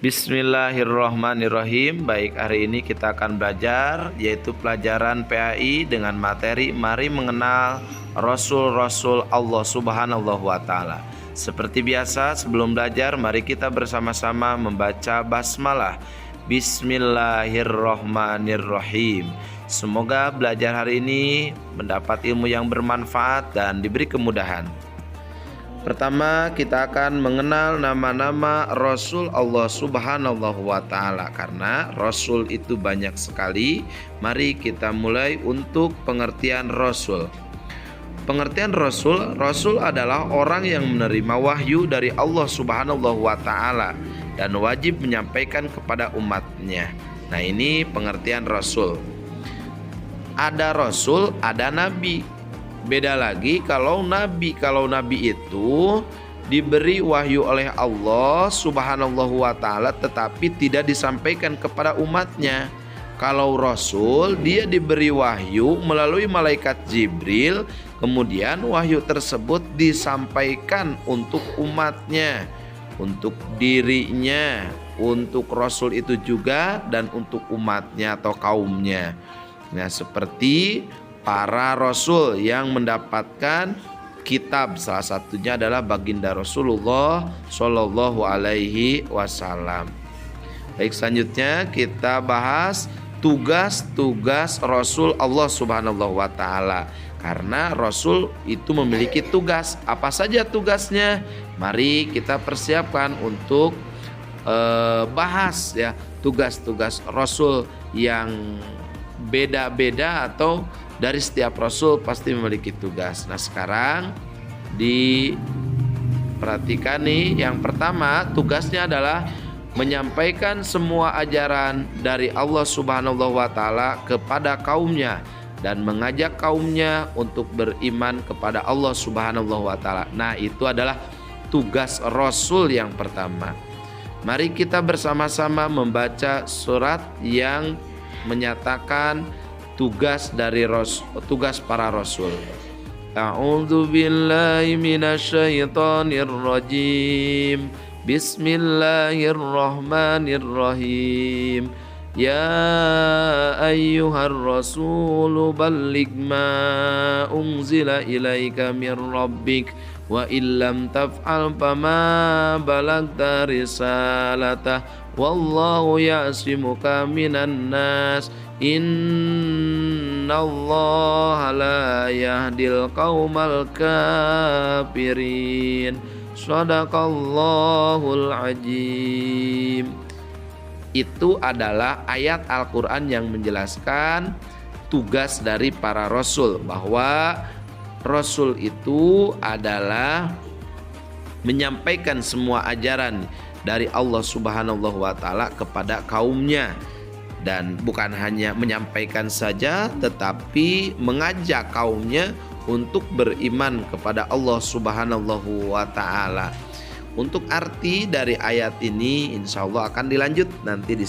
Bismillahirrahmanirrahim. Baik, hari ini kita akan belajar yaitu pelajaran PAI dengan materi Mari Mengenal Rasul-Rasul Allah Subhanahu wa Ta'ala. Seperti biasa, sebelum belajar mari kita bersama-sama membaca basmalah. Bismillahirrahmanirrahim. Semoga belajar hari ini mendapat ilmu yang bermanfaat dan diberi kemudahan. Pertama, kita akan mengenal nama-nama Rasul Allah Subhanahu wa Ta'ala. Karena Rasul itu banyak sekali, mari kita mulai untuk pengertian Rasul. Pengertian Rasul, Rasul adalah orang yang menerima wahyu dari Allah Subhanahu wa Ta'ala dan wajib menyampaikan kepada umatnya. Nah, ini pengertian Rasul. Ada Rasul, ada Nabi. Beda lagi kalau nabi itu diberi wahyu oleh Allah Subhanahu wa Ta'ala tetapi tidak disampaikan kepada umatnya. Kalau Rasul, dia diberi wahyu melalui malaikat Jibril, kemudian wahyu tersebut disampaikan untuk umatnya, untuk dirinya, untuk Rasul itu juga, dan untuk umatnya atau kaumnya. Nah, seperti para Rasul yang mendapatkan kitab, salah satunya adalah baginda Rasulullah Shallallahu Alaihi Wasallam. Baik, selanjutnya kita bahas tugas-tugas Rasul Allah Subhanahu wa Ta'ala. Karena Rasul itu memiliki tugas. Apa saja tugasnya? Mari kita persiapkan untuk bahas ya tugas-tugas Rasul yang beda-beda atau dari setiap Rasul pasti memiliki tugas. Nah, sekarang diperhatikan nih. Yang pertama, tugasnya adalah menyampaikan semua ajaran dari Allah Subhanahu wa Ta'ala kepada kaumnya dan mengajak kaumnya untuk beriman kepada Allah Subhanahu wa Ta'ala. Nah, itu adalah tugas Rasul yang pertama. Mari kita bersama-sama membaca surat yang menyatakan tugas para rasul. A'udzu billahi minasyaitonir rajim. Bismillahirrahmanirrahim. Ya ayyuhar rasulu balligh ma unzila ilaika mir rabbik wa illam taf'al fama balagta risalatah wallahu ya'simuka minan nas innallaha la yahdil qaumal kafirin. Shadaqallahul azim. Itu adalah ayat Al-Quran yang menjelaskan tugas dari para rasul, bahwa rasul itu adalah menyampaikan semua ajaran dari Allah Subhanahu wa Ta'ala kepada kaumnya. Dan bukan hanya menyampaikan saja, tetapi mengajak kaumnya untuk beriman kepada Allah Subhanahu wa Ta'ala. Untuk arti dari ayat ini insya Allah akan dilanjut nanti di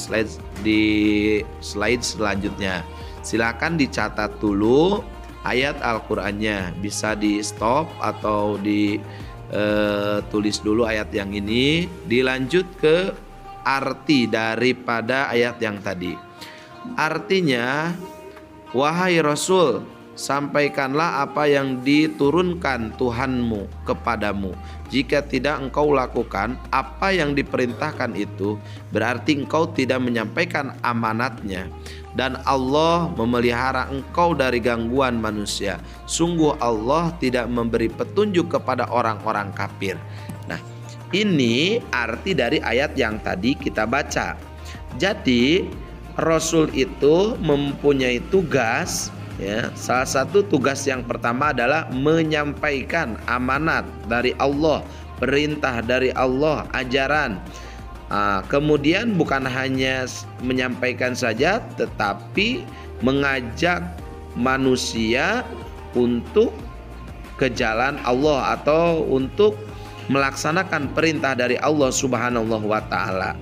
slide selanjutnya. Silakan dicatat dulu ayat Al-Qur'annya, bisa di stop atau ditulis dulu ayat yang ini, dilanjut ke arti daripada ayat yang tadi. Artinya, wahai Rasul, sampaikanlah apa yang diturunkan Tuhanmu kepadamu. Jika tidak engkau lakukan apa yang diperintahkan itu, berarti engkau tidak menyampaikan amanatnya. Dan Allah memelihara engkau dari gangguan manusia. Sungguh Allah tidak memberi petunjuk kepada orang-orang kafir. Nah, ini arti dari ayat yang tadi kita baca. Jadi Rasul itu mempunyai tugas. Ya, salah satu tugas yang pertama adalah menyampaikan amanat dari Allah, perintah dari Allah, ajaran. Kemudian bukan hanya menyampaikan saja, tetapi mengajak manusia untuk ke jalan Allah atau untuk melaksanakan perintah dari Allah Subhanahu wa Ta'ala.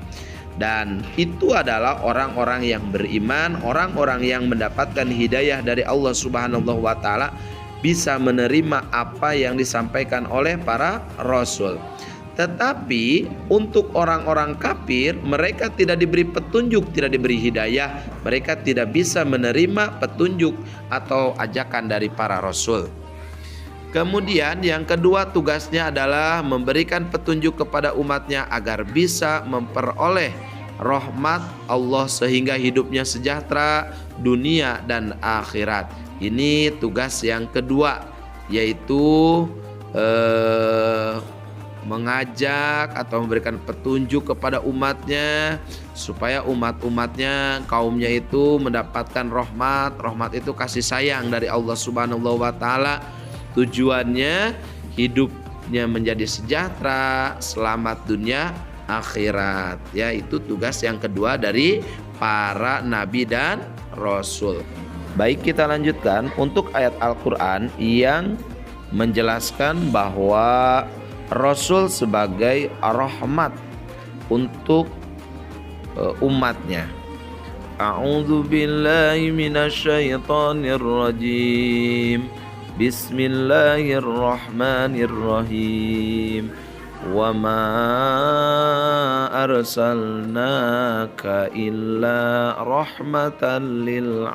Dan itu adalah orang-orang yang beriman, orang-orang yang mendapatkan hidayah dari Allah Subhanahu wa Ta'ala bisa menerima apa yang disampaikan oleh para rasul. Tetapi untuk orang-orang kafir, mereka tidak diberi petunjuk, tidak diberi hidayah. Mereka tidak bisa menerima petunjuk atau ajakan dari para rasul. Kemudian yang kedua, tugasnya adalah memberikan petunjuk kepada umatnya agar bisa memperoleh rahmat Allah sehingga hidupnya sejahtera dunia dan akhirat. Ini tugas yang kedua, yaitu mengajak atau memberikan petunjuk kepada umatnya supaya umatnya kaumnya itu mendapatkan rahmat. Rahmat itu kasih sayang dari Allah Subhanahu wa taala. Tujuannya hidupnya menjadi sejahtera, selamat dunia akhirat. Ya, itu tugas yang kedua dari para nabi dan rasul. Baik, kita lanjutkan untuk ayat Al-Qur'an yang menjelaskan bahwa Rasul sebagai rahmat untuk umatnya. A'udzu billahi minasyaitonir rajim. Bismillahirrahmanirrahim. Wa ma arsalnaka illa rahmatan lil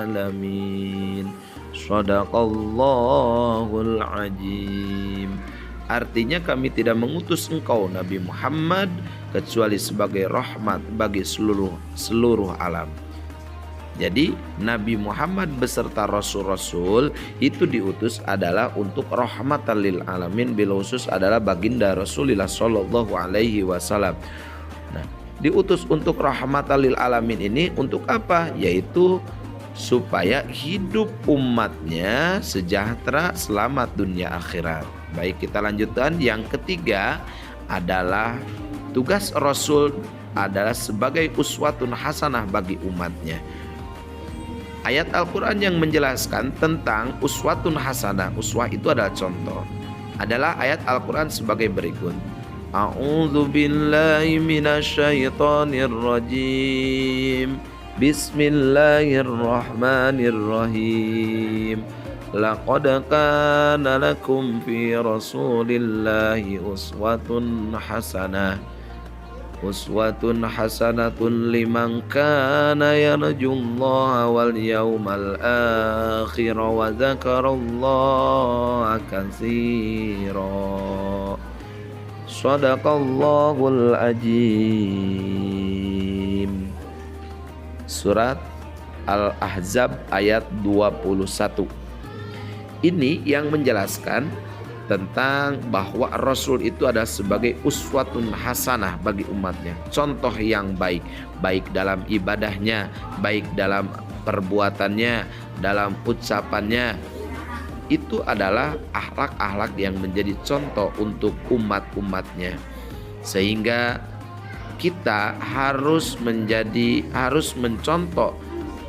alamin. Shadaqallahul azim. Artinya kami tidak mengutus engkau Nabi Muhammad kecuali sebagai rahmat bagi seluruh alam. Jadi Nabi Muhammad beserta rasul-rasul itu diutus adalah untuk rahmatan lil alamin, bil khusus adalah baginda Rasulullah sallallahu alaihi wasallam. Nah, diutus untuk rahmatan lil alamin ini untuk apa? Yaitu supaya hidup umatnya sejahtera, selamat dunia akhirat. Baik, kita lanjutkan. Yang ketiga adalah tugas Rasul adalah sebagai uswatun hasanah bagi umatnya. Ayat Al-Quran yang menjelaskan tentang uswatun hasanah, uswah itu adalah contoh, adalah ayat Al-Quran sebagai berikut. A'udzu billahi minasyaitonir rajim. Bismillahirrahmanirrahim. Laqad kana lakum fi rasulillahi uswatun hasanatun liman kana yarjullaha wal yawmal akhir wa dzakarallaha katsira. Shadaqallahul azim. Surat Al-Ahzab ayat 21. Ini yang menjelaskan tentang bahwa Rasul itu adalah sebagai uswatun hasanah bagi umatnya, contoh yang baik, baik dalam ibadahnya, baik dalam perbuatannya, dalam ucapannya. Itu adalah akhlak-akhlak yang menjadi contoh untuk umat-umatnya, sehingga kita harus mencontoh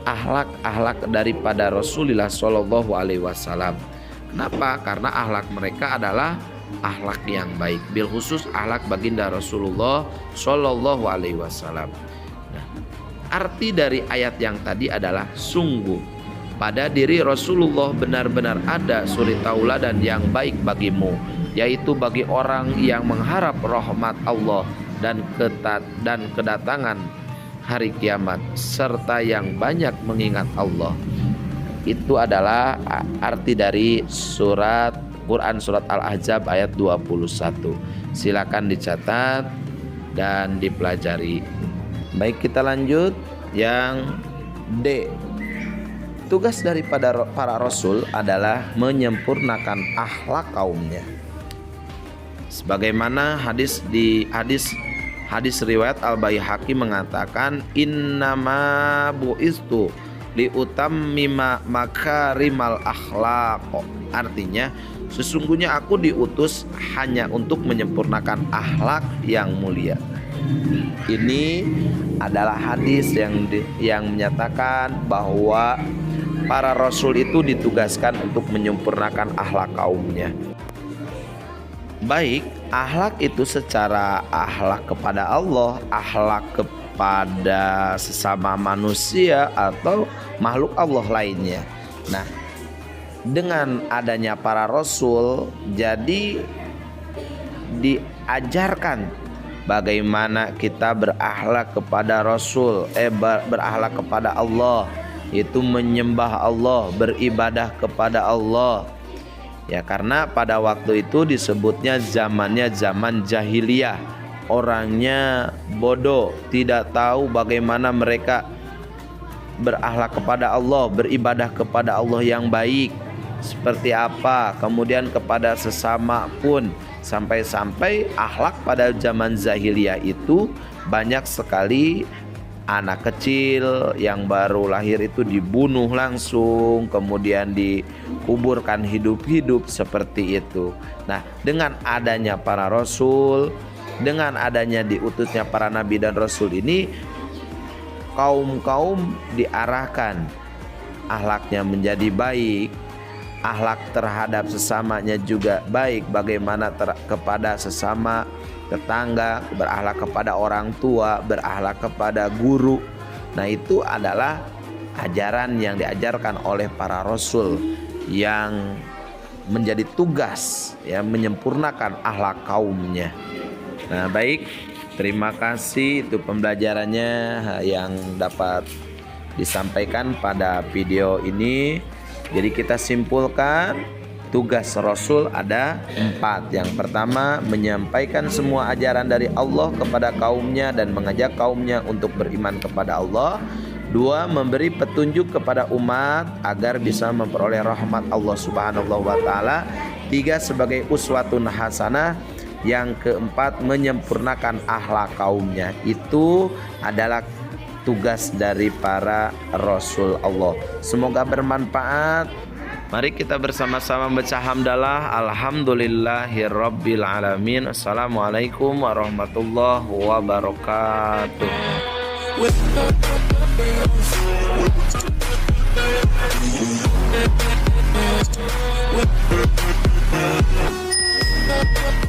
akhlak-akhlak daripada Rasulullah Shallallahu Alaihi Wasallam. Kenapa? Karena akhlak mereka adalah akhlak yang baik, bil khusus akhlak baginda Rasulullah Shallallahu Alaihi Wasallam. Nah, arti dari ayat yang tadi adalah sungguh pada diri Rasulullah benar-benar ada suri tauladan yang baik bagimu, yaitu bagi orang yang mengharap rahmat Allah dan kedatangan hari kiamat, serta yang banyak mengingat Allah. Itu adalah arti dari surat Quran surat Al-Ahzab ayat 21. Silakan dicatat dan dipelajari. Baik, kita lanjut. Yang D, tugas daripada para rasul adalah menyempurnakan akhlak kaumnya. Sebagaimana hadis riwayat Al-Baihaqi mengatakan, innama bu'istu liutammima makarimal akhlaq. Artinya, sesungguhnya aku diutus hanya untuk menyempurnakan akhlak yang mulia. Ini adalah hadis yang menyatakan bahwa para rasul itu ditugaskan untuk menyempurnakan akhlak kaumnya. Baik, akhlak itu secara akhlak kepada Allah, akhlak kepada sesama manusia atau makhluk Allah lainnya. Nah, dengan adanya para rasul, jadi diajarkan bagaimana kita berakhlak kepada Rasul, berakhlak kepada Allah, yaitu menyembah Allah, beribadah kepada Allah. Ya, karena pada waktu itu disebutnya zamannya zaman jahiliyah. Orangnya bodoh, tidak tahu bagaimana mereka berakhlak kepada Allah, beribadah kepada Allah yang baik seperti apa, kemudian kepada sesama pun. Sampai-sampai akhlak pada zaman jahiliyah itu banyak sekali anak kecil yang baru lahir itu dibunuh langsung, kemudian dikuburkan hidup-hidup seperti itu. Nah, dengan adanya para rasul, dengan adanya diutusnya para nabi dan rasul ini, kaum-kaum diarahkan akhlaknya menjadi baik, akhlak terhadap sesamanya juga baik, bagaimana kepada sesama tetangga, berakhlak kepada orang tua, berakhlak kepada guru. Nah, itu adalah ajaran yang diajarkan oleh para rasul yang menjadi tugas ya menyempurnakan akhlak kaumnya. Nah, baik, terima kasih, itu pembelajarannya yang dapat disampaikan pada video ini. Jadi kita simpulkan tugas Rasul ada 4. Yang pertama, menyampaikan semua ajaran dari Allah kepada kaumnya dan mengajak kaumnya untuk beriman kepada Allah. 2, memberi petunjuk kepada umat agar bisa memperoleh rahmat Allah Subhanahu wa taala. 3, sebagai uswatun hasanah. Yang keempat, menyempurnakan akhlak kaumnya. Itu adalah tugas dari para Rasul Allah. Semoga bermanfaat. Mari kita bersama-sama baca hamdalah. Alhamdulillahirabbil alamin. Assalamualaikum warahmatullahi wabarakatuh.